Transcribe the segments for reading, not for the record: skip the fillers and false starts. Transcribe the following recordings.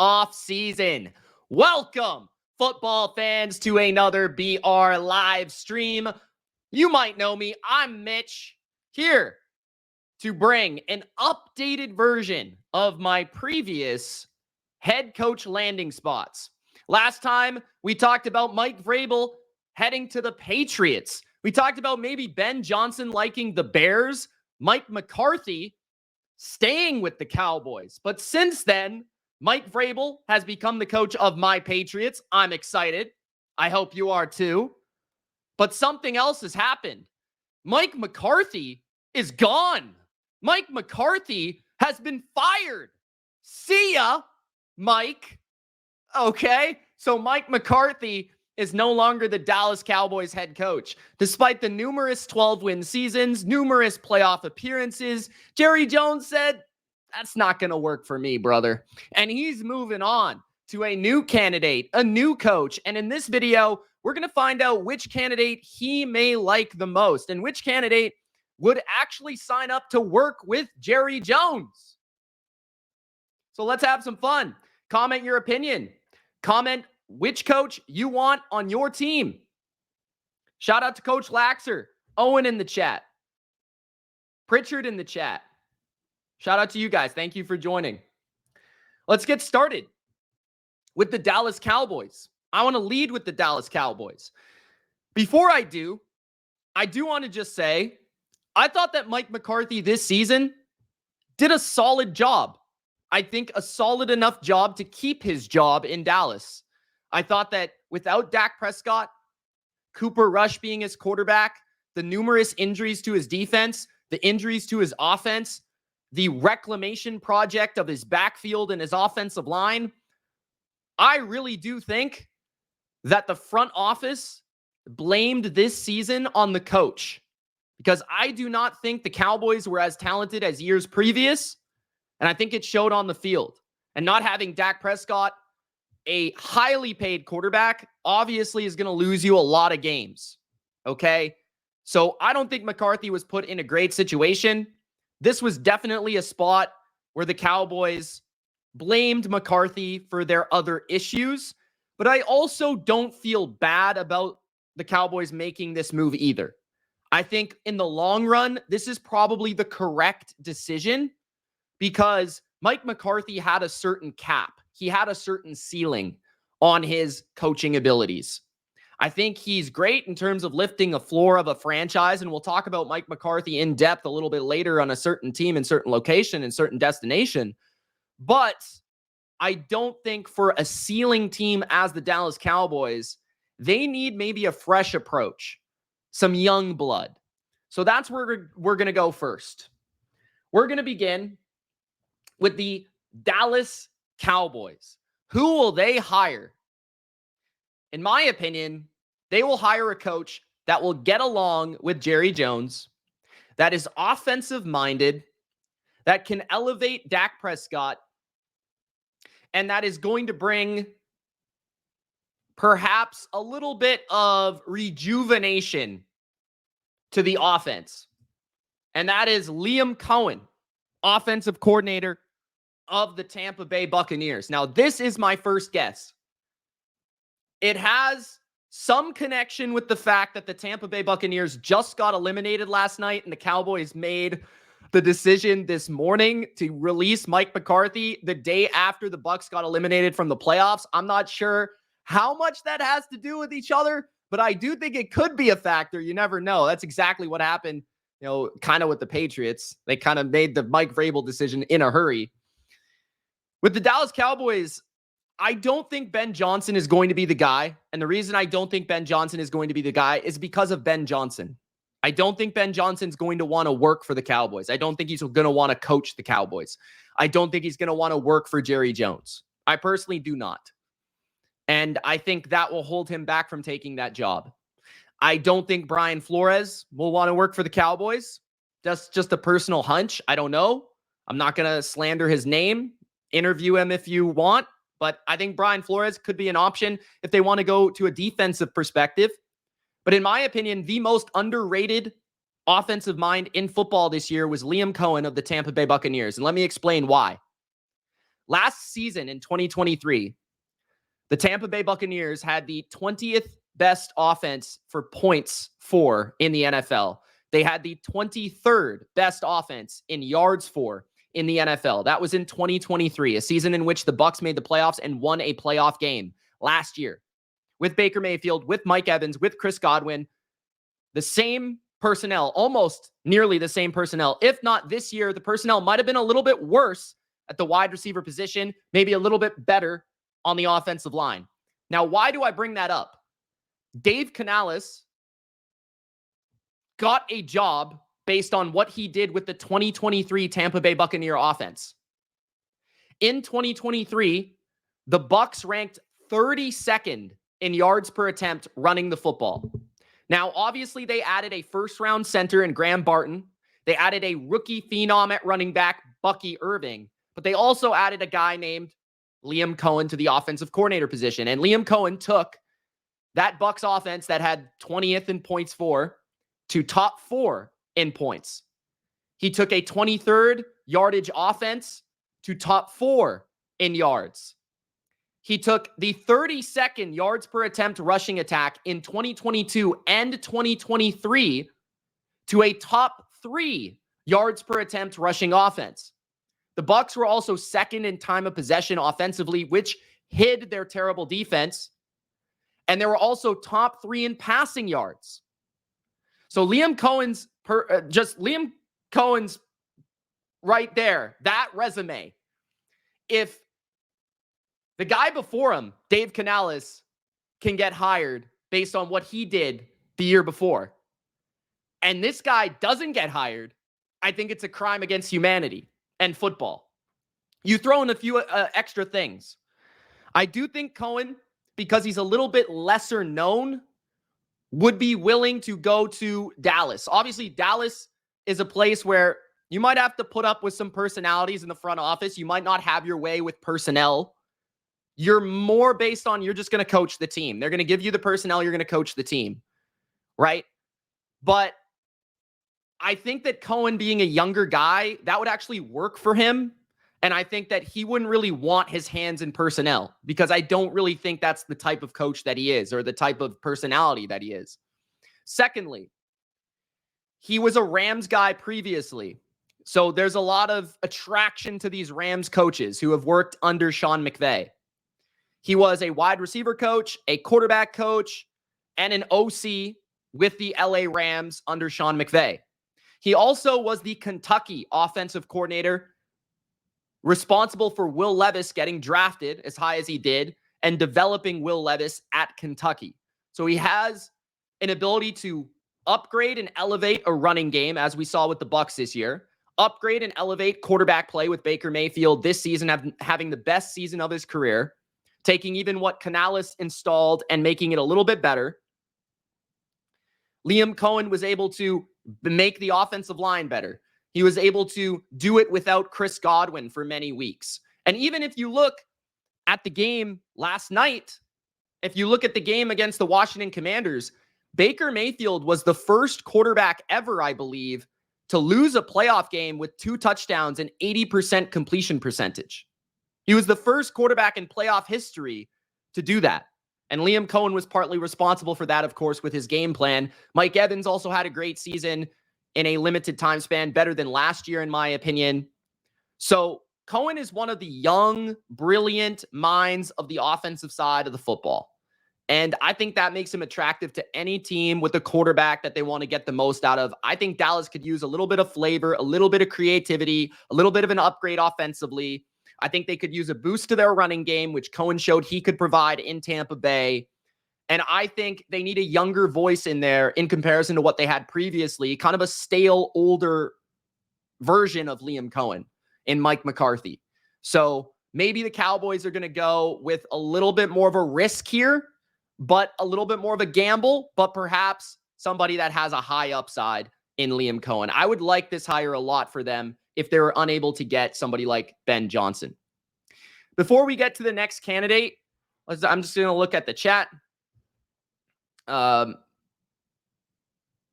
offseason. Welcome, football fans, to another BR live stream. You might know me. I'm Mitch, here to bring an updated version of my previous head coach landing spots. Last time, we talked about Mike Vrabel heading to the Patriots. We talked about maybe Ben Johnson liking the Bears, Mike McCarthy staying with the Cowboys. But since then, Mike Vrabel has become the coach of my Patriots. I'm excited. I hope you are too. But something else has happened. Mike McCarthy is gone. Mike McCarthy has been fired. See ya, Mike. Okay, so Mike McCarthy is no longer the Dallas Cowboys head coach. Despite the numerous 12-win seasons, numerous playoff appearances, Jerry Jones said, that's not going to work for me, brother. And he's moving on to a new candidate, a new coach. And in this video, we're going to find out which candidate he may like the most and which candidate would actually sign up to work with Jerry Jones. So let's have some fun. Comment your opinion. Comment which coach you want on your team. Shout out to Coach Laxer, Owen in the chat, Pritchard in the chat. Shout out to you guys. Thank you for joining. Let's get started with the Dallas Cowboys. I want to lead with the Dallas Cowboys. Before I do want to just say, I thought that Mike McCarthy this season did a solid job. I think a solid enough job to keep his job in Dallas. I thought that without Dak Prescott, Cooper Rush being his quarterback, the numerous injuries to his defense, the injuries to his offense, the reclamation project of his backfield and his offensive line, I really do think that the front office blamed this season on the coach, because I do not think the Cowboys were as talented as years previous, and I think it showed on the field. And not having Dak Prescott, a highly paid quarterback, obviously is going to lose you a lot of games, okay? So I don't think McCarthy was put in a great situation. This was definitely a spot where the Cowboys blamed McCarthy for their other issues, but I also don't feel bad about the Cowboys making this move either. I think in the long run, this is probably the correct decision because Mike McCarthy had a certain cap. He had a certain ceiling on his coaching abilities. I think he's great in terms of lifting a floor of a franchise, and we'll talk about Mike McCarthy in depth a little bit later on a certain team and certain location and certain destination. But I don't think for a ceiling team as the Dallas Cowboys, they need maybe a fresh approach, some young blood. So that's where we're going to go first. We're going to begin with the Dallas Cowboys. Who will they hire? In my opinion, they will hire a coach that will get along with Jerry Jones, that is offensive-minded, that can elevate Dak Prescott, and that is going to bring perhaps a little bit of rejuvenation to the offense. And that is Liam Coen, offensive coordinator of the Tampa Bay Buccaneers. Now, this is my first guess. It has some connection with the fact that the Tampa Bay Buccaneers just got eliminated last night, and the Cowboys made the decision this morning to release Mike McCarthy the day after the Bucs got eliminated from the playoffs. I'm not sure how much that has to do with each other, but I do think it could be a factor. You never know. That's exactly what happened, kind of with the Patriots. They kind of made the Mike Vrabel decision in a hurry. With the Dallas Cowboys, I don't think Ben Johnson is going to be the guy. And the reason I don't think Ben Johnson is going to be the guy is because of Ben Johnson. I don't think Ben Johnson's going to want to work for the Cowboys. I don't think he's going to want to coach the Cowboys. I don't think he's going to want to work for Jerry Jones. I personally do not. And I think that will hold him back from taking that job. I don't think Brian Flores will want to work for the Cowboys. That's just a personal hunch. I don't know. I'm not going to slander his name. Interview him if you want. But I think Brian Flores could be an option if they want to go to a defensive perspective. But in my opinion, the most underrated offensive mind in football this year was Liam Coen of the Tampa Bay Buccaneers. And let me explain why. last season in 2023, the Tampa Bay Buccaneers had the 20th best offense for points for in the NFL. They had the 23rd best offense in yards for in the NFL. That was in 2023, a season in which the Bucs made the playoffs and won a playoff game last year. With Baker Mayfield, with Mike Evans, with Chris Godwin, the same personnel, almost nearly the same personnel. If not this year, the personnel might have been a little bit worse at the wide receiver position, maybe a little bit better on the offensive line. Now, why do I bring that up? Dave Canales got a job based on what he did with the 2023 Tampa Bay Buccaneer offense. In 2023, the Bucs ranked 32nd in yards per attempt running the football. Now, obviously, they added a first-round center in Graham Barton. They added a rookie phenom at running back, Bucky Irving. But they also added a guy named Liam Coen to the offensive coordinator position. And Liam Coen took that Bucs offense that had 20th in points for to top 4 in points. He took a 23rd yardage offense to top 4 in yards. He took the 32nd yards per attempt rushing attack in 2022 and 2023 to a top 3 yards per attempt rushing offense. The Bucs were also second in time of possession offensively, which hid their terrible defense. And they were also top 3 in passing yards. So Liam Coen's right there, that resume. If the guy before him, Dave Canales, can get hired based on what he did the year before, and this guy doesn't get hired, I think it's a crime against humanity and football. You throw in a few extra things. I do think Coen, because he's a little bit lesser known, would be willing to go to Dallas. Obviously, Dallas is a place where you might have to put up with some personalities in the front office. You might not have your way with personnel. You're more based on you're just going to coach the team. They're going to give you the personnel. You're going to coach the team, right? But I think that Coen being a younger guy, that would actually work for him. And I think that he wouldn't really want his hands in personnel because I don't really think that's the type of coach that he is or the type of personality that he is. Secondly, he was a Rams guy previously. So there's a lot of attraction to these Rams coaches who have worked under Sean McVay. He was a wide receiver coach, a quarterback coach, and an OC with the LA Rams under Sean McVay. He also was the Kentucky offensive coordinator, responsible for Will Levis getting drafted as high as he did and developing Will Levis at Kentucky. So he has an ability to upgrade and elevate a running game, as we saw with the Bucs this year, upgrade and elevate quarterback play with Baker Mayfield this season, having the best season of his career, taking even what Canales installed and making it a little bit better. Liam Coen was able to make the offensive line better. He was able to do it without Chris Godwin for many weeks. And even if you look at the game last night, if you look at the game against the Washington Commanders, Baker Mayfield was the first quarterback ever, I believe, to lose a playoff game with 2 touchdowns and 80% completion percentage. He was the first quarterback in playoff history to do that. And Liam Coen was partly responsible for that, of course, with his game plan. Mike Evans also had a great season in a limited time span, better than last year, in my opinion. So Coen is one of the young, brilliant minds of the offensive side of the football. And I think that makes him attractive to any team with a quarterback that they want to get the most out of. I think Dallas could use a little bit of flavor, a little bit of creativity, a little bit of an upgrade offensively. I think they could use a boost to their running game, which Coen showed he could provide in Tampa Bay. And I think they need a younger voice in there in comparison to what they had previously, kind of a stale, older version of Liam Coen in Mike McCarthy. So maybe the Cowboys are going to go with a little bit more of a risk here, but a little bit more of a gamble, but perhaps somebody that has a high upside in Liam Coen. I would like this hire a lot for them if they were unable to get somebody like Ben Johnson. Before we get to the next candidate, I'm just going to look at the chat. What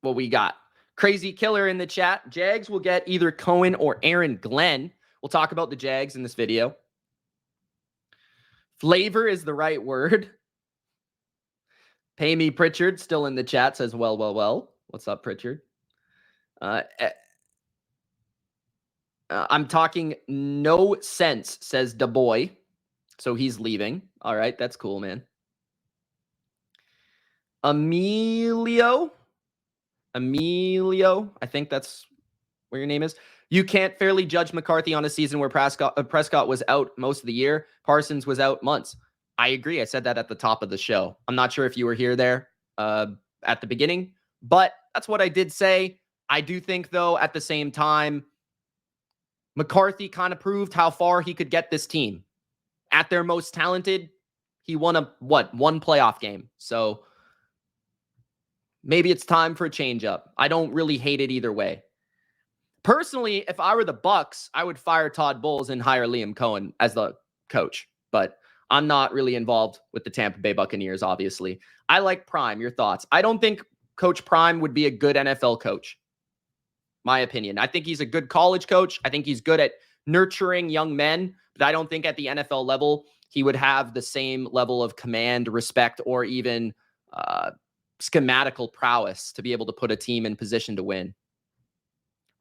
we got. Crazy Killer in the chat. Jags will get either Coen or Aaron Glenn. We'll talk about the Jags in this video. Flavor is the right word. Pay me Pritchard still in the chat says, well. What's up, Pritchard? I'm talking no sense, says Da Boy. So he's leaving. All right, that's cool, man. Emilio, I think that's where your name is. You can't fairly judge McCarthy on a season where Prescott was out most of the year. Parsons was out months. I agree. I said that at the top of the show. I'm not sure if you were here there at the beginning, but that's what I did say. I do think, though, at the same time, McCarthy kind of proved how far he could get this team. At their most talented, he won one playoff game. So maybe it's time for a change up. I don't really hate it either way. Personally, if I were the Bucks, I would fire Todd Bowles and hire Liam Coen as the coach. But I'm not really involved with the Tampa Bay Buccaneers, obviously. I like Prime. Your thoughts? I don't think Coach Prime would be a good NFL coach. My opinion. I think he's a good college coach. I think he's good at nurturing young men, but I don't think at the NFL level he would have the same level of command, respect, or even schematical prowess to be able to put a team in position to win.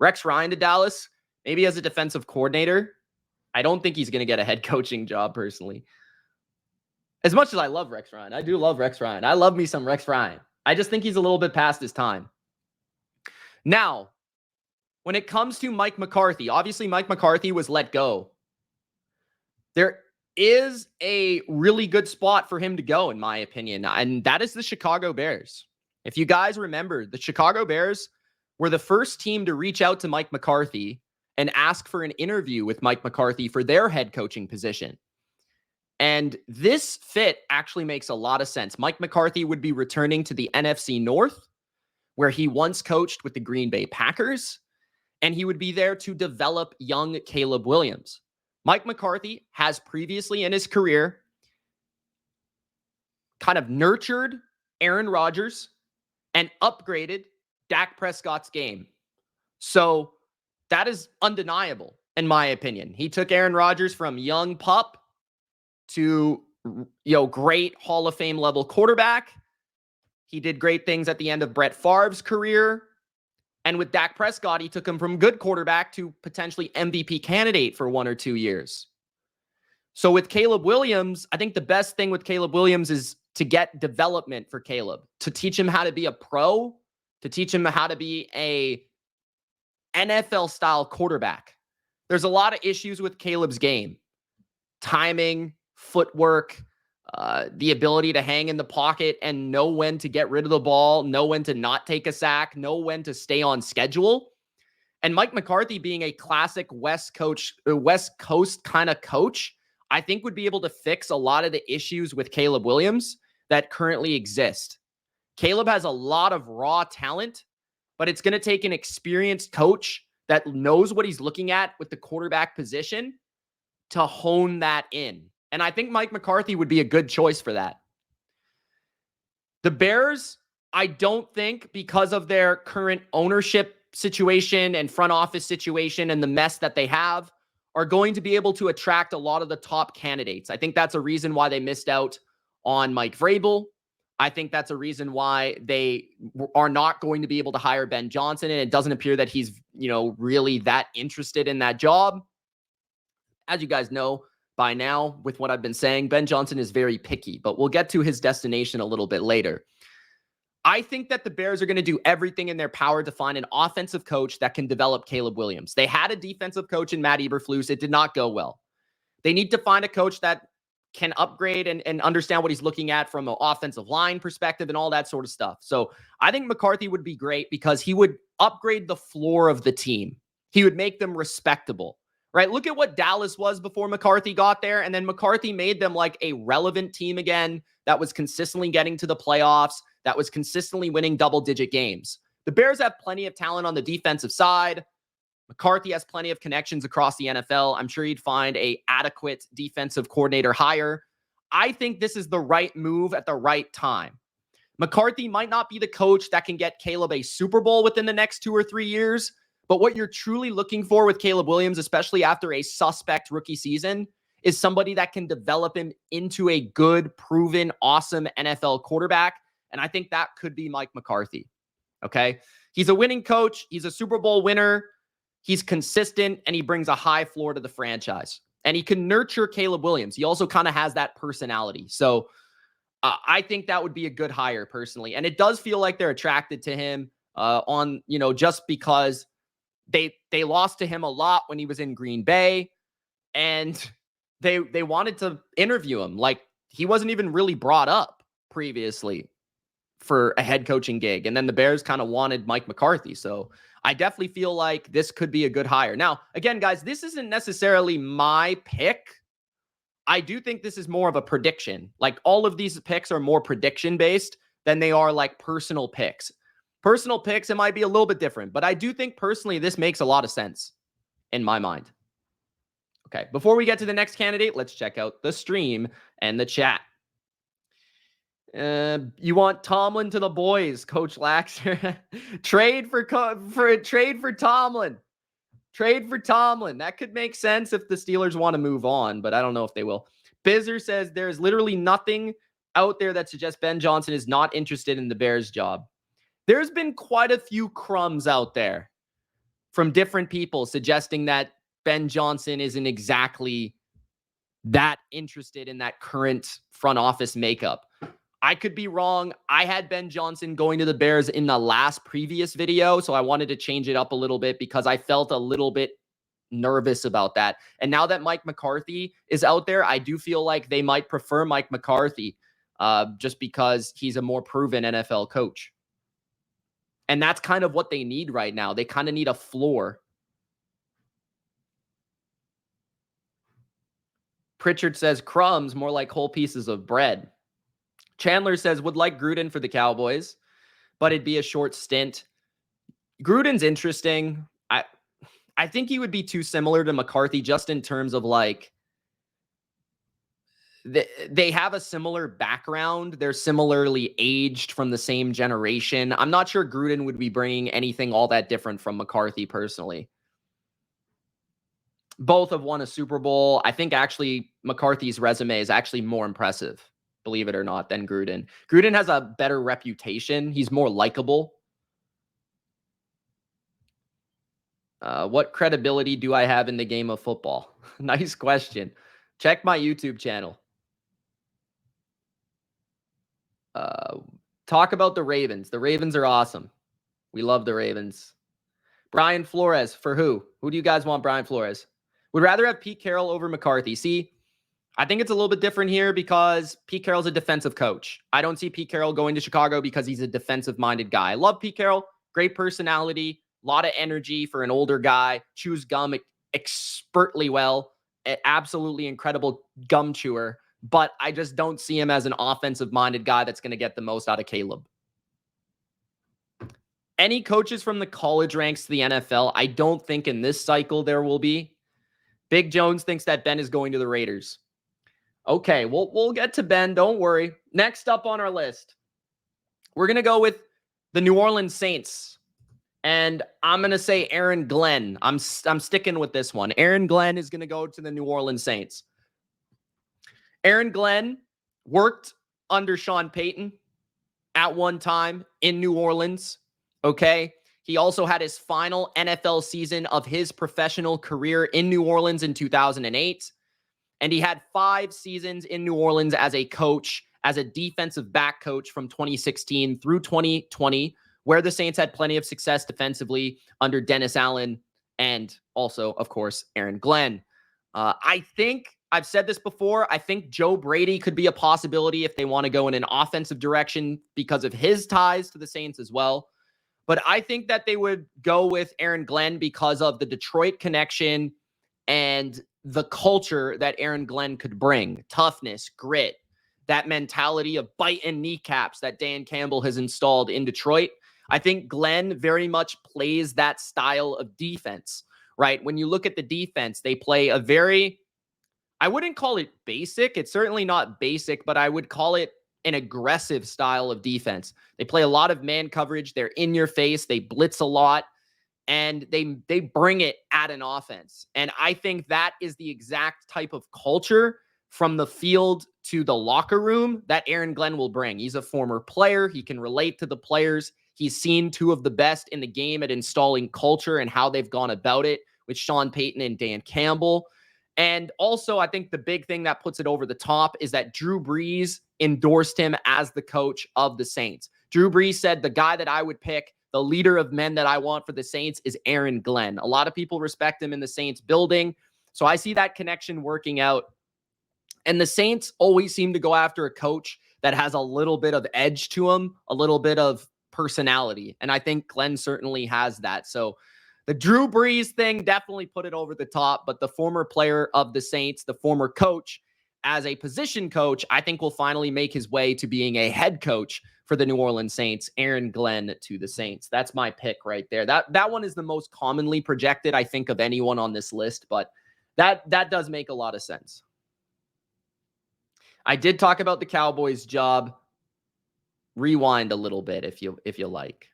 Rex Ryan to Dallas, maybe as a defensive coordinator. I don't think he's going to get a head coaching job personally. As much as I love Rex Ryan, I do love Rex Ryan. I love me some Rex Ryan. I just think he's a little bit past his time. Now, when it comes to Mike McCarthy, obviously Mike McCarthy was let go. There is a really good spot for him to go, in my opinion, and that is the Chicago Bears. If you guys remember, the Chicago Bears were the first team to reach out to Mike McCarthy and ask for an interview with Mike McCarthy for their head coaching position. And this fit actually makes a lot of sense. Mike McCarthy would be returning to the NFC North, where he once coached with the Green Bay Packers, and he would be there to develop young Caleb Williams. Mike McCarthy has previously in his career kind of nurtured Aaron Rodgers and upgraded Dak Prescott's game. So that is undeniable, in my opinion. He took Aaron Rodgers from young pup to, great Hall of Fame level quarterback. He did great things at the end of Brett Favre's career. And with Dak Prescott, he took him from good quarterback to potentially MVP candidate for 1 or 2 years. So with Caleb Williams, I think the best thing with Caleb Williams is to get development for Caleb, to teach him how to be a pro, to teach him how to be a NFL-style quarterback. There's a lot of issues with Caleb's game. Timing, footwork, the ability to hang in the pocket and know when to get rid of the ball, know when to not take a sack, know when to stay on schedule. And Mike McCarthy being a classic West Coast kind of coach, I think would be able to fix a lot of the issues with Caleb Williams that currently exist. Caleb has a lot of raw talent, but it's going to take an experienced coach that knows what he's looking at with the quarterback position to hone that in. And I think Mike McCarthy would be a good choice for that. The Bears, I don't think, because of their current ownership situation and front office situation and the mess that they have, are going to be able to attract a lot of the top candidates. I think that's a reason why they missed out on Mike Vrabel. I think that's a reason why they are not going to be able to hire Ben Johnson, and it doesn't appear that he's, really that interested in that job. As you guys know by now, with what I've been saying, Ben Johnson is very picky, but we'll get to his destination a little bit later. I think that the Bears are going to do everything in their power to find an offensive coach that can develop Caleb Williams. They had a defensive coach in Matt Eberflus. It did not go well. They need to find a coach that can upgrade and understand what he's looking at from an offensive line perspective and all that sort of stuff. So I think McCarthy would be great because he would upgrade the floor of the team. He would make them respectable, right? Look at what Dallas was before McCarthy got there. And then McCarthy made them like a relevant team again that was consistently getting to the playoffs, that was consistently winning double-digit games. The Bears have plenty of talent on the defensive side. McCarthy has plenty of connections across the NFL. I'm sure he'd find an adequate defensive coordinator hire. I think this is the right move at the right time. McCarthy might not be the coach that can get Caleb a Super Bowl within the next 2 or 3 years, but what you're truly looking for with Caleb Williams, especially after a suspect rookie season, is somebody that can develop him into a good, proven, awesome NFL quarterback. And I think that could be Mike McCarthy. Okay. He's a winning coach. He's a Super Bowl winner. He's consistent and he brings a high floor to the franchise. And he can nurture Caleb Williams. He also kind of has that personality. So I think that would be a good hire personally. And it does feel like they're attracted to him just because they lost to him a lot when he was in Green Bay. And they wanted to interview him. Like, he wasn't even really brought up previously for a head coaching gig. And then the Bears kind of wanted Mike McCarthy. So I definitely feel like this could be a good hire. Now, again, guys, this isn't necessarily my pick. I do think this is more of a prediction. Like, all of these picks are more prediction based than they are like personal picks. Personal picks, it might be a little bit different, but I do think personally this makes a lot of sense in my mind. Okay, before we get to the next candidate, let's check out the stream and the chat. You want Tomlin to the boys, Coach Laxer. Trade for Tomlin. Trade for Tomlin. That could make sense if the Steelers want to move on, but I don't know if they will. Bizzer says there's literally nothing out there that suggests Ben Johnson is not interested in the Bears job. There's been quite a few crumbs out there from different people suggesting that Ben Johnson isn't exactly that interested in that current front office makeup. I could be wrong. I had Ben Johnson going to the Bears in the previous video, so I wanted to change it up a little bit because I felt a little bit nervous about that. And now that Mike McCarthy is out there, I do feel like they might prefer Mike McCarthy just because he's a more proven NFL coach. And that's kind of what they need right now. They kind of need a floor. Pritchard says crumbs, more like whole pieces of bread. Chandler says, would like Gruden for the Cowboys, but it'd be a short stint. Gruden's interesting. I think he would be too similar to McCarthy just in terms of like, they have a similar background. They're similarly aged from the same generation. I'm not sure Gruden would be bringing anything all that different from McCarthy personally. Both have won a Super Bowl. I think actually McCarthy's resume is actually more impressive, believe it or not, than Gruden. Gruden has a better reputation. He's more likable. What credibility do I have in the game of football? Nice question. Check my YouTube channel. Talk about the Ravens. The Ravens are awesome. We love the Ravens. Brian Flores, for who? Who do you guys want Brian Flores? Would rather have Pete Carroll over McCarthy. See, I think it's a little bit different here because Pete Carroll's a defensive coach. I don't see Pete Carroll going to Chicago because he's a defensive-minded guy. I love Pete Carroll. Great personality. A lot of energy for an older guy. Chews gum expertly well. Absolutely incredible gum chewer. But I just don't see him as an offensive-minded guy that's going to get the most out of Caleb. Any coaches from the college ranks to the NFL? I don't think in this cycle there will be. Big Jones thinks that Ben is going to the Raiders. Okay, we'll get to Ben. Don't worry. Next up on our list, we're going to go with the New Orleans Saints. And I'm going to say Aaron Glenn. I'm sticking with this one. Aaron Glenn is going to go to the New Orleans Saints. Aaron Glenn worked under Sean Payton at one time in New Orleans. Okay. He also had his final NFL season of his professional career in New Orleans in 2008. And he had 5 seasons in New Orleans as a coach, as a defensive back coach from 2016 through 2020, where the Saints had plenty of success defensively under Dennis Allen and also, of course, Aaron Glenn. I think I've said this before. I think Joe Brady could be a possibility if they want to go in an offensive direction because of his ties to the Saints as well. But I think that they would go with Aaron Glenn because of the Detroit connection and the culture that Aaron Glenn could bring. Toughness, grit, that mentality of biting kneecaps that Dan Campbell has installed in Detroit. I think Glenn very much plays that style of defense, right? When you look at the defense, they play a very, I wouldn't call it basic. It's certainly not basic, but I would call it an aggressive style of defense. They play a lot of man coverage. They're in your face. They blitz a lot. and they bring it at an offense. And I think that is the exact type of culture from the field to the locker room that Aaron Glenn will bring. He's a former player. He can relate to the players. He's seen two of the best in the game at installing culture and how they've gone about it with Sean Payton and Dan Campbell. And also, I think the big thing that puts it over the top is that Drew Brees endorsed him as the coach of the Saints. Drew Brees said, the guy that I would pick, the leader of men that I want for the Saints, is Aaron Glenn. A lot of people respect him in the Saints building. So I see that connection working out. And the Saints always seem to go after a coach that has a little bit of edge to him, a little bit of personality. And I think Glenn certainly has that. So the Drew Brees thing definitely put it over the top, but the former player of the Saints, the former coach, as a position coach, I think will finally make his way to being a head coach for the New Orleans Saints, Aaron Glenn to the Saints. That's my pick right there. That one is the most commonly projected, I think, of anyone on this list, but that does make a lot of sense. I did talk about the Cowboys job. Rewind a little bit if you like.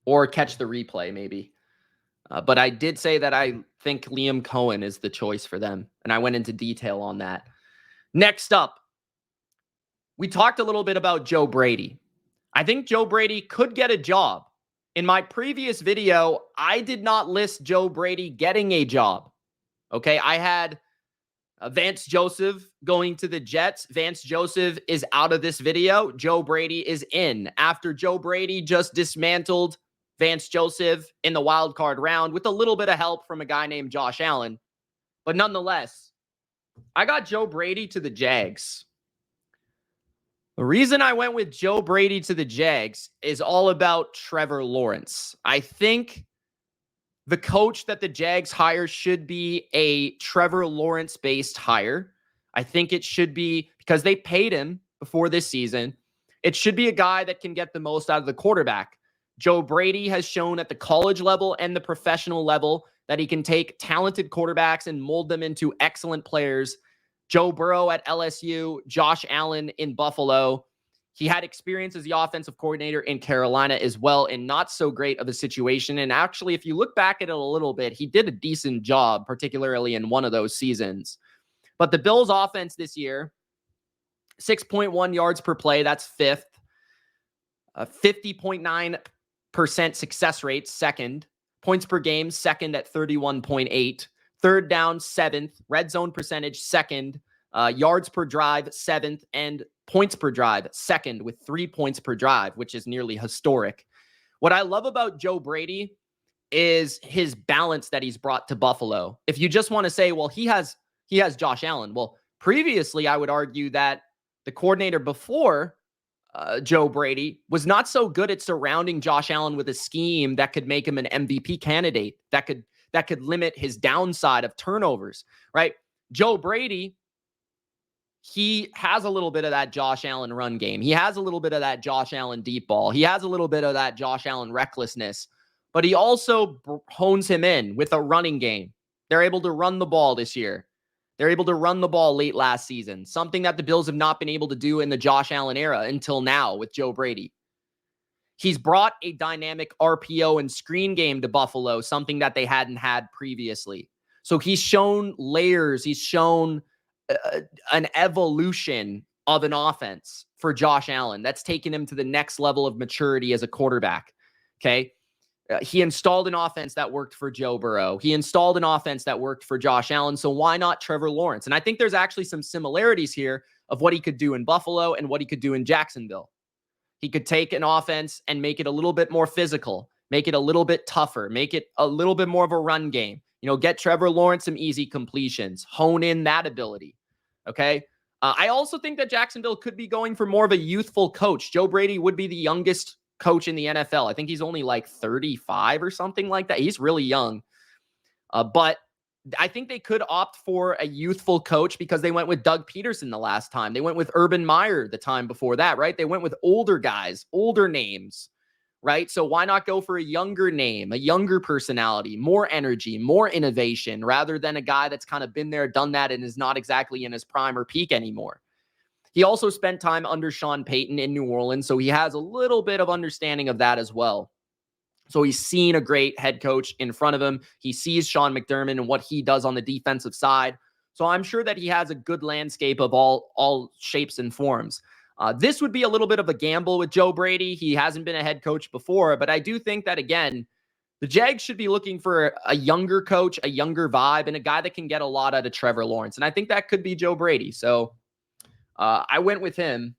Or catch the replay, maybe. But I did say that I think Liam Coen is the choice for them, and I went into detail on that. Next up, we talked a little bit about Joe Brady. I think Joe Brady could get a job. In my previous video, I did not list Joe Brady getting a job. Okay, I had Vance Joseph going to the Jets. Vance Joseph is out of this video. Joe Brady is in. After Joe Brady just dismantled Vance Joseph in the wild card round with a little bit of help from a guy named Josh Allen. But nonetheless, I got Joe Brady to the Jags. The reason I went with Joe Brady to the Jags is all about Trevor Lawrence. I think the coach that the Jags hire should be a Trevor Lawrence-based hire. I think it should be, because they paid him before this season, it should be a guy that can get the most out of the quarterback. Joe Brady has shown at the college level and the professional level that he can take talented quarterbacks and mold them into excellent players. Joe Burrow at LSU, Josh Allen in Buffalo. He had experience as the offensive coordinator in Carolina as well, and not so great of a situation. And actually, if you look back at it a little bit, he did a decent job, particularly in one of those seasons. But the Bills' offense this year, 6.1 yards per play, that's fifth. 50.9% success rate, second. Points per game, second at 31.8. Third down, seventh. Red zone percentage, second. Yards per drive, seventh. And points per drive, second, with 3 points per drive, which is nearly historic. What I love about Joe Brady is his balance that he's brought to Buffalo. If you just want to say, well, he has Josh Allen. Well, previously, I would argue that the coordinator before Joe Brady was not so good at surrounding Josh Allen with a scheme that could make him an MVP candidate, that could limit his downside of turnovers, right? Joe Brady, he has a little bit of that Josh Allen run game. He has a little bit of that Josh Allen deep ball. He has a little bit of that Josh Allen recklessness, but he also hones him in with a running game. They're able to run the ball this year. They're able to run the ball late last season, something that the Bills have not been able to do in the Josh Allen era until now with Joe Brady. He's brought a dynamic RPO and screen game to Buffalo, something that they hadn't had previously. So he's shown layers. He's shown an evolution of an offense for Josh Allen that's taken him to the next level of maturity as a quarterback. Okay. He installed an offense that worked for Joe Burrow. He installed an offense that worked for Josh Allen. So why not Trevor Lawrence? And I think there's actually some similarities here of what he could do in Buffalo and what he could do in Jacksonville. He could take an offense and make it a little bit more physical, make it a little bit tougher, make it a little bit more of a run game. Get Trevor Lawrence some easy completions, hone in that ability. Okay. I also think that Jacksonville could be going for more of a youthful coach. Joe Brady would be the youngest coach in the NFL. I think he's only like 35 or something like that. He's really young. But I think they could opt for a youthful coach because they went with Doug Peterson the last time. They went with Urban Meyer the time before that, right? They went with older guys, older names, right? So why not go for a younger name, a younger personality, more energy, more innovation, rather than a guy that's kind of been there, done that, and is not exactly in his prime or peak anymore? He also spent time under Sean Payton in New Orleans, so he has a little bit of understanding of that as well. So he's seen a great head coach in front of him. He sees Sean McDermott and what he does on the defensive side. So I'm sure that he has a good landscape of all shapes and forms. This would be a little bit of a gamble with Joe Brady. He hasn't been a head coach before, but I do think that, again, the Jags should be looking for a younger coach, a younger vibe, and a guy that can get a lot out of Trevor Lawrence. And I think that could be Joe Brady. So I went with him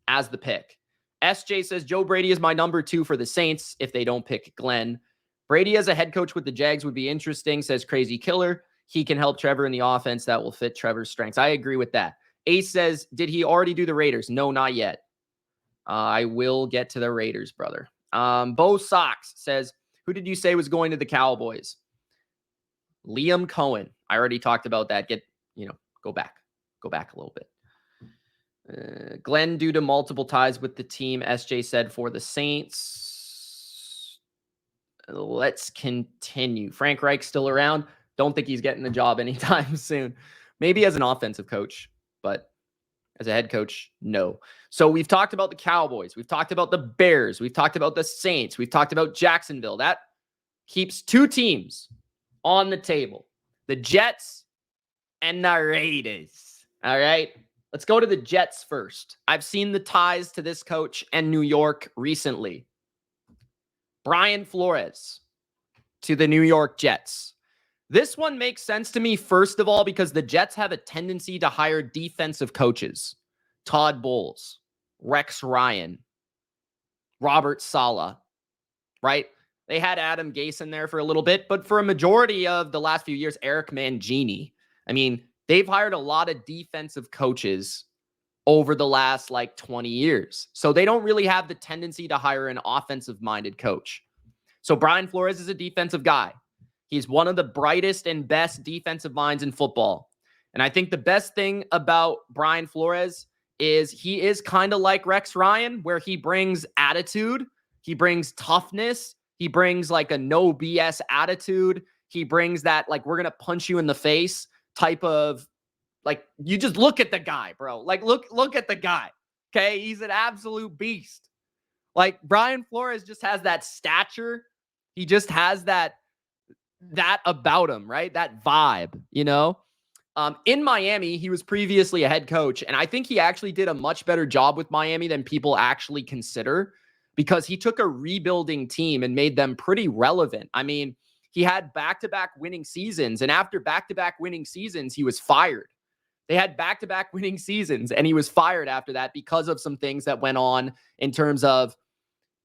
as the pick. SJ says, Joe Brady is my number 2 for the Saints if they don't pick Glenn. Brady as a head coach with the Jags would be interesting, says Crazy Killer. He can help Trevor in the offense that will fit Trevor's strengths. I agree with that. Ace says, did he already do the Raiders? No, not yet. I will get to the Raiders, brother. Bo Sox says, who did you say was going to the Cowboys? Liam Coen. I already talked about that. Go back a little bit. Glenn, due to multiple ties with the team, SJ said for the Saints. Let's continue. Frank Reich's still around. Don't think he's getting the job anytime soon. Maybe as an offensive coach, but as a head coach, no. So we've talked about the Cowboys. We've talked about the Bears. We've talked about the Saints. We've talked about Jacksonville. That keeps 2 teams on the table. The Jets and the Raiders. All right. Let's go to the Jets first. I've seen the ties to this coach and New York recently. Brian Flores to the New York Jets. This one makes sense to me, first of all, because the Jets have a tendency to hire defensive coaches. Todd Bowles, Rex Ryan, Robert Saleh, right? They had Adam Gase in there for a little bit, but for a majority of the last few years, Eric Mangini. I mean, they've hired a lot of defensive coaches over the last 20 years. So they don't really have the tendency to hire an offensive-minded coach. So Brian Flores is a defensive guy. He's one of the brightest and best defensive minds in football. And I think the best thing about Brian Flores is he is kind of like Rex Ryan, where he brings attitude, he brings toughness, he brings a no BS attitude. He brings that we're going to punch you in the face type of you just look at the guy, bro. Look at the guy. Okay. He's an absolute beast. Brian Flores just has that stature. He just has that about him, right? That vibe, in Miami, he was previously a head coach. And I think he actually did a much better job with Miami than people actually consider, because he took a rebuilding team and made them pretty relevant. I mean, he had back-to-back winning seasons, and after back-to-back winning seasons, he was fired. They had back-to-back winning seasons, and he was fired after that because of some things that went on in terms of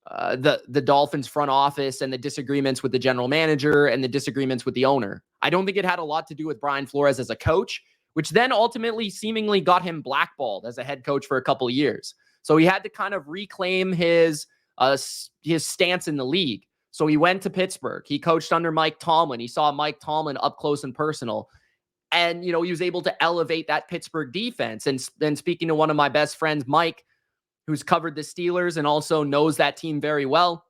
the Dolphins front office and the disagreements with the general manager and the disagreements with the owner. I don't think it had a lot to do with Brian Flores as a coach, which then ultimately seemingly got him blackballed as a head coach for a couple of years. So he had to kind of reclaim his stance in the league. So he went to Pittsburgh. He coached under Mike Tomlin. He saw Mike Tomlin up close and personal. And, he was able to elevate that Pittsburgh defense. And then speaking to one of my best friends, Mike, who's covered the Steelers and also knows that team very well,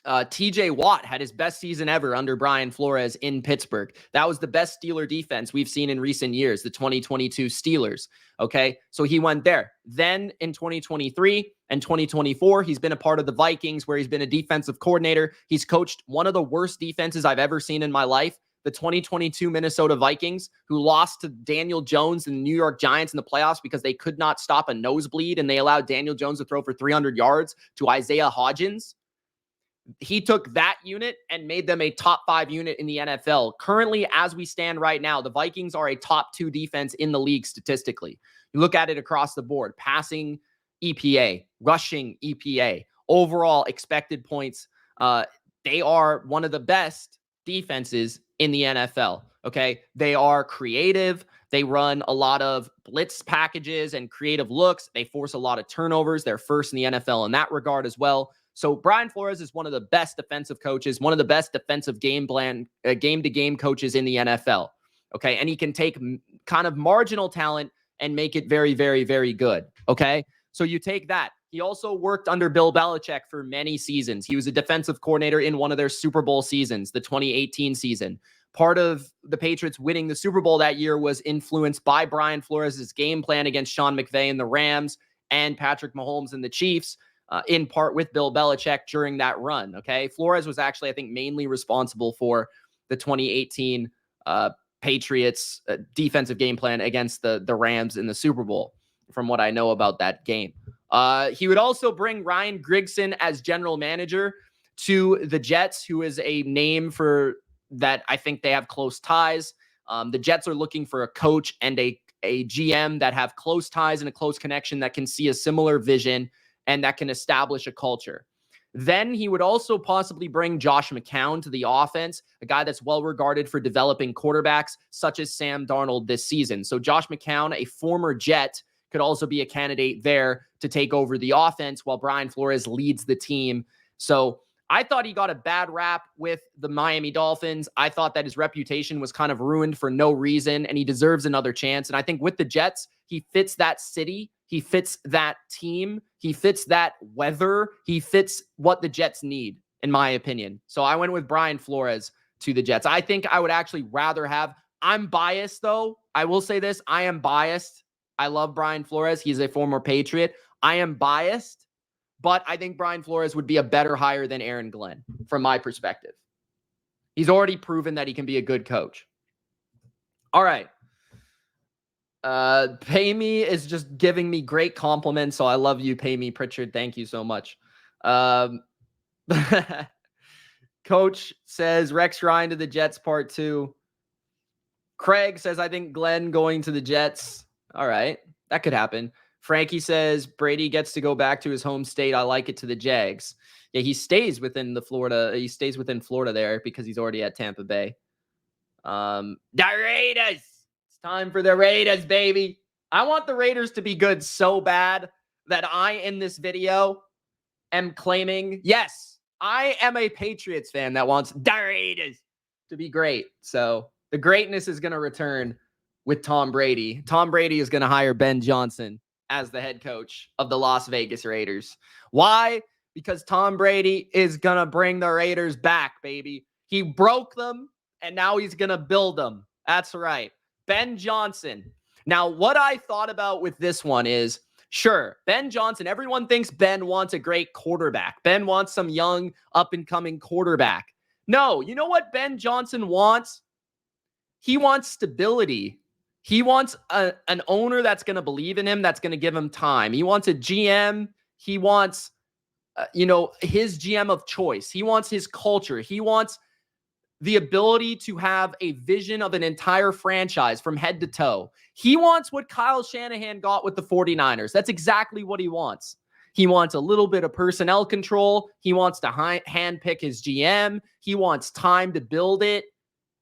TJ Watt had his best season ever under Brian Flores in Pittsburgh. That was the best Steeler defense we've seen in recent years, the 2022 Steelers. Okay, so he went there. Then in 2023 and 2024, he's been a part of the Vikings, where he's been a defensive coordinator. He's coached one of the worst defenses I've ever seen in my life, the 2022 Minnesota Vikings, who lost to Daniel Jones and the New York Giants in the playoffs because they could not stop a nosebleed, and they allowed Daniel Jones to throw for 300 yards to Isaiah Hodgins. He took that unit and made them a top 5 unit in the NFL. Currently, as we stand right now, the Vikings are a top 2 defense in the league statistically. You look at it across the board: passing EPA, rushing EPA, overall expected points. They are one of the best defenses in the NFL. Okay. They are creative. They run a lot of blitz packages and creative looks. They force a lot of turnovers. They're first in the NFL in that regard as well. So Brian Flores is one of the best defensive coaches, one of the best defensive game-to-game coaches in the NFL. Okay. And he can take kind of marginal talent and make it very, very, very good. Okay. So you take that. He also worked under Bill Belichick for many seasons. He was a defensive coordinator in one of their Super Bowl seasons, the 2018 season. Part of the Patriots winning the Super Bowl that year was influenced by Brian Flores' game plan against Sean McVay and the Rams and Patrick Mahomes and the Chiefs. in part with Bill Belichick during that run. Okay. Flores was actually, I think, mainly responsible for the 2018 Patriots defensive game plan against the Rams in the Super Bowl, from what I know about that game. He would also bring Ryan Grigson as general manager to the Jets, who is a name for that. I think they have close ties. The Jets are looking for a coach and a GM that have close ties and a close connection that can see a similar vision and that can establish a culture. Then he would also possibly bring Josh McCown to the offense, a guy that's well regarded for developing quarterbacks such as Sam Darnold this season. So Josh McCown, a former Jet, could also be a candidate there to take over the offense while Brian Flores leads the team. So I thought he got a bad rap with the Miami Dolphins. I thought that his reputation was kind of ruined for no reason, and he deserves another chance. And I think with the Jets, he fits that city. He fits that team. He fits that weather. He fits what the Jets need, in my opinion. So I went with Brian Flores to the Jets. I think I would actually rather have, I'm biased though. I will say this. I am biased. I love Brian Flores. He's a former Patriot. I am biased, but I think Brian Flores would be a better hire than Aaron Glenn from my perspective. He's already proven that he can be a good coach. All right. Pay Me is just giving me great compliments, so I love you, Pay Me Pritchard. Thank you so much. Coach says Rex Ryan to the Jets part 2. Craig says, I think Glenn going to the Jets. All right, that could happen. Frankie says Brady gets to go back to his home state. I like it, to the Jags. Yeah, he stays within Florida. He stays within Florida there because he's already at Tampa Bay. The Raiders. It's time for the Raiders, baby. I want the Raiders to be good so bad that I, in this video, am claiming, yes, I am a Patriots fan that wants the Raiders to be great. So the greatness is going to return with Tom Brady. Tom Brady is going to hire Ben Johnson as the head coach of the Las Vegas Raiders. Why? Because Tom Brady is going to bring the Raiders back, baby. He broke them, and now he's going to build them. That's right. Ben Johnson. Now, what I thought about with this one is, sure, Ben Johnson, everyone thinks Ben wants a great quarterback. Ben wants some young, up-and-coming quarterback. No, you know what Ben Johnson wants? He wants stability. He wants an owner that's going to believe in him, that's going to give him time. He wants a GM. He wants, his GM of choice. He wants his culture. He wants the ability to have a vision of an entire franchise from head to toe. He wants what Kyle Shanahan got with the 49ers. That's exactly what he wants. He wants a little bit of personnel control. He wants to handpick his GM. He wants time to build it.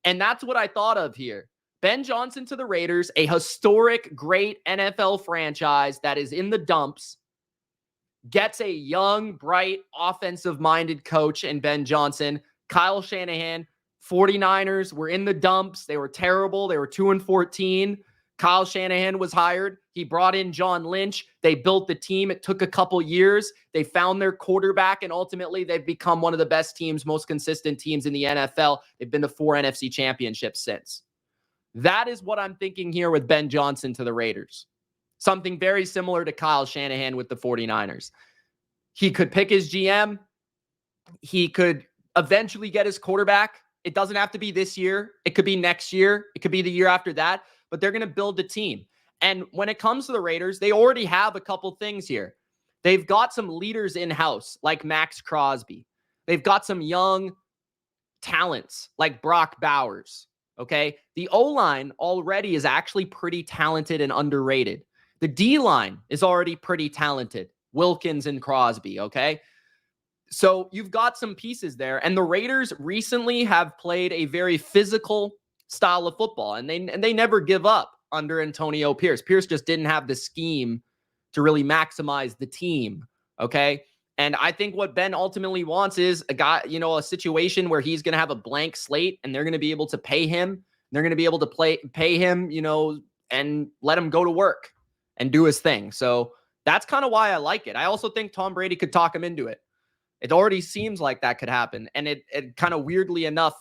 And that's what I thought of here. Ben Johnson to the Raiders, a historic, great NFL franchise that is in the dumps, gets a young, bright, offensive-minded coach in Ben Johnson. Kyle Shanahan, 49ers were in the dumps. They were terrible. They were 2-14. Kyle Shanahan was hired. He brought in John Lynch. They built the team. It took a couple years. They found their quarterback, and ultimately they've become one of the best teams, most consistent teams in the NFL. They've been to 4 NFC championships since. That is what I'm thinking here with Ben Johnson to the Raiders. Something very similar to Kyle Shanahan with the 49ers. He could pick his GM. He could eventually get his quarterback. It doesn't have to be this year. It could be next year. It could be the year after that. But they're going to build a team. And when it comes to the Raiders, they already have a couple things here. They've got some leaders in-house, like Max Crosby. They've got some young talents, like Brock Bowers. Okay? The O-line already is actually pretty talented and underrated. The D-line is already pretty talented. Wilkins and Crosby, okay? So you've got some pieces there. And the Raiders recently have played a very physical style of football, and they never give up under Antonio Pierce. Pierce just didn't have the scheme to really maximize the team, okay? And I think what Ben ultimately wants is a guy, a situation where he's going to have a blank slate, and they're going to be able to pay him. They're going to be able to pay him, and let him go to work and do his thing. So that's kind of why I like it. I also think Tom Brady could talk him into it. It already seems like that could happen. And it kind of weirdly enough,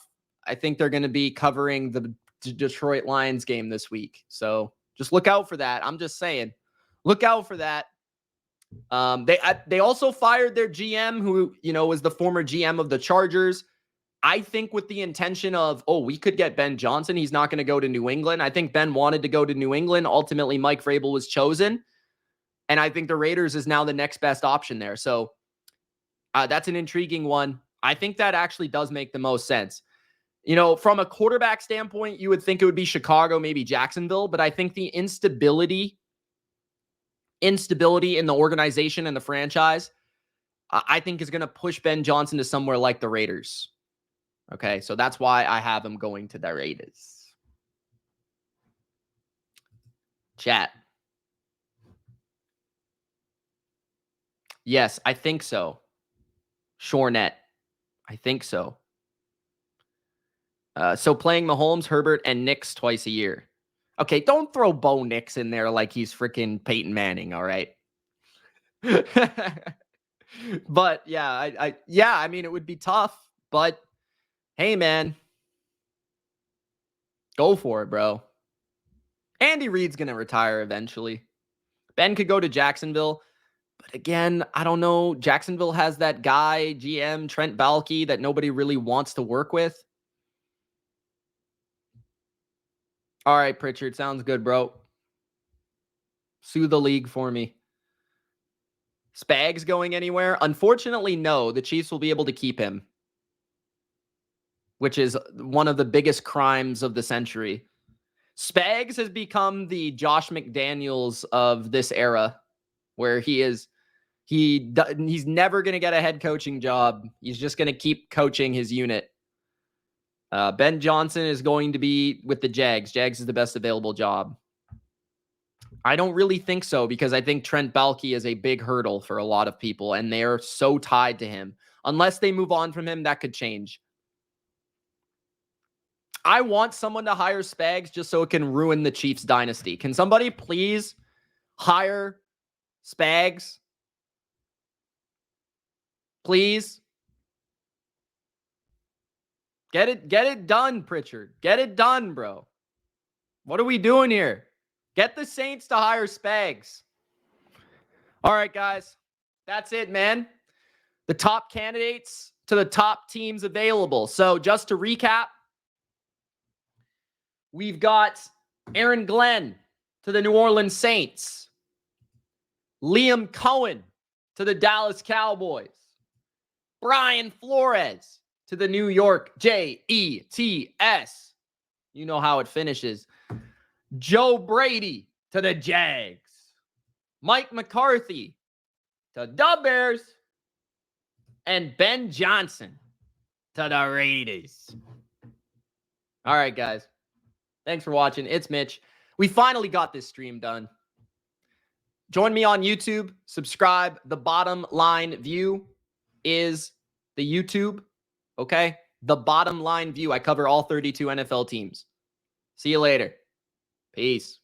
I think they're going to be covering the Detroit Lions game this week. So just look out for that. I'm just saying, look out for that. They also fired their GM, who, you know, was the former GM of the Chargers. I think with the intention of, oh, we could get Ben Johnson. He's not going to go to New England. I think Ben wanted to go to New England. Ultimately, Mike Vrabel was chosen. And I think the Raiders is now the next best option there. So that's an intriguing one. I think that actually does make the most sense. You know, from a quarterback standpoint, you would think it would be Chicago, maybe Jacksonville. But I think the instability in the organization and the franchise, I think is going to push Ben Johnson to somewhere like the Raiders. Okay, so that's why I have him going to the Raiders. Chat. Yes, I think so. Shornet. I think so. So playing Mahomes, Herbert, and Nix twice a year. Okay, don't throw Bo Nix in there like he's freaking Peyton Manning, all right? But yeah, I mean, it would be tough, but hey, man, go for it, bro. Andy Reid's going to retire eventually. Ben could go to Jacksonville. But again, I don't know. Jacksonville has that guy, GM, Trent Baalke, that nobody really wants to work with. All right, Pritchard. Sounds good, bro. Sue the league for me. Spags going anywhere? Unfortunately, no. The Chiefs will be able to keep him, which is one of the biggest crimes of the century. Spags has become the Josh McDaniels of this era, where he's never going to get a head coaching job. He's just going to keep coaching his unit. Ben Johnson is going to be with the Jags. Jags is the best available job. I don't really think so, because I think Trent Baalke is a big hurdle for a lot of people, and they are so tied to him. Unless they move on from him, that could change. I want someone to hire Spags just so it can ruin the Chiefs dynasty. Can somebody please hire Spags? Please? Get it done, Pritchard. Get it done, bro. What are we doing here? Get the Saints to hire Spags. All right, guys. That's it, man. The top candidates to the top teams available. So just to recap, we've got Aaron Glenn to the New Orleans Saints. Liam Coen to the Dallas Cowboys. Brian Flores to the New York Jets. You know how it finishes. Joe Brady to the Jags. Mike McCarthy to the Bears. And Ben Johnson to the Raiders. All right, guys. Thanks for watching. It's Mitch. We finally got this stream done. Join me on YouTube. Subscribe. The Bottom Line View is the YouTube. Okay? The Bottom Line View. I cover all 32 NFL teams. See you later. Peace.